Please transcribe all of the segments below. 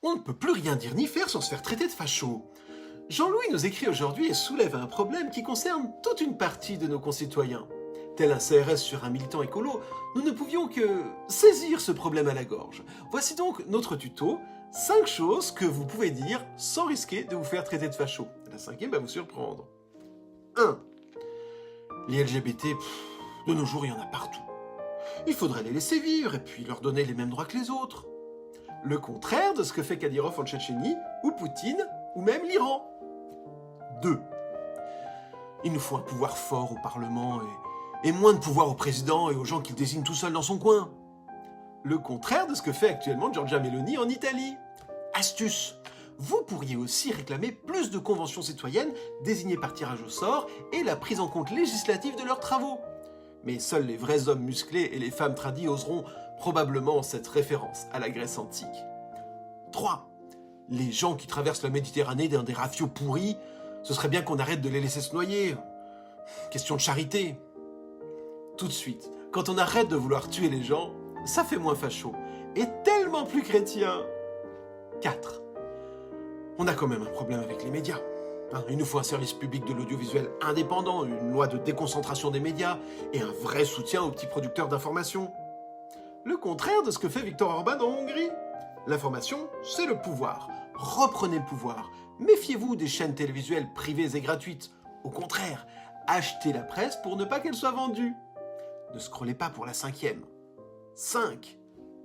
On ne peut plus rien dire ni faire sans se faire traiter de facho. Jean-Louis nous écrit aujourd'hui et soulève un problème qui concerne toute une partie de nos concitoyens. Tel un CRS sur un militant écolo, nous ne pouvions que saisir ce problème à la gorge. Voici donc notre tuto, 5 choses que vous pouvez dire sans risquer de vous faire traiter de facho. La cinquième va vous surprendre. 1. Les LGBT, de nos jours, il y en a partout. Il faudrait les laisser vivre et puis leur donner les mêmes droits que les autres. Le contraire de ce que fait Kadyrov en Tchétchénie, ou Poutine, ou même l'Iran. 2. Il nous faut un pouvoir fort au Parlement et moins de pouvoir au président et aux gens qu'il désigne tout seul dans son coin. Le contraire de ce que fait actuellement Giorgia Meloni en Italie. Astuce. Vous pourriez aussi réclamer plus de conventions citoyennes désignées par tirage au sort et la prise en compte législative de leurs travaux. Mais seuls les vrais hommes musclés et les femmes tradies oseront probablement cette référence à la Grèce antique. 3. Les gens qui traversent la Méditerranée dans des rafios pourris, ce serait bien qu'on arrête de les laisser se noyer. Question de charité. Tout de suite, quand on arrête de vouloir tuer les gens, ça fait moins facho et tellement plus chrétien. 4. On a quand même un problème avec les médias. Il nous faut un service public de l'audiovisuel indépendant, une loi de déconcentration des médias et un vrai soutien aux petits producteurs d'information. Le contraire de ce que fait Viktor Orban en Hongrie. L'information, c'est le pouvoir. Reprenez le pouvoir. Méfiez-vous des chaînes télévisuelles privées et gratuites. Au contraire, achetez la presse pour ne pas qu'elle soit vendue. Ne scrollez pas pour la 5e. 5.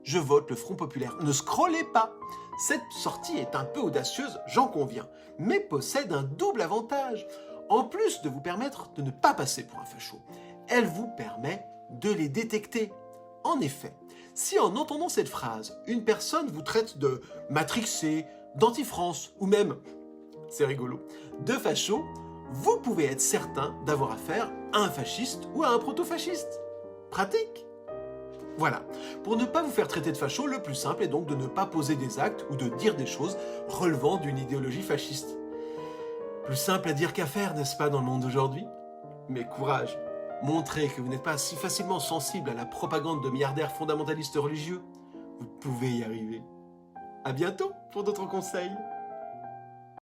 Je vote le Front Populaire. Ne scrollez pas. Cette sortie est un peu audacieuse, j'en conviens, mais possède un double avantage. En plus de vous permettre de ne pas passer pour un facho, elle vous permet de les détecter. En effet, si en entendant cette phrase, une personne vous traite de matrixé, d'anti-France ou même, c'est rigolo, de facho, vous pouvez être certain d'avoir affaire à un fasciste ou à un proto-fasciste. Pratique. Voilà, pour ne pas vous faire traiter de facho, le plus simple est donc de ne pas poser des actes ou de dire des choses relevant d'une idéologie fasciste. Plus simple à dire qu'à faire, n'est-ce pas, dans le monde d'aujourd'hui? Mais courage, montrez que vous n'êtes pas si facilement sensible à la propagande de milliardaires fondamentalistes religieux. Vous pouvez y arriver. À bientôt pour d'autres conseils.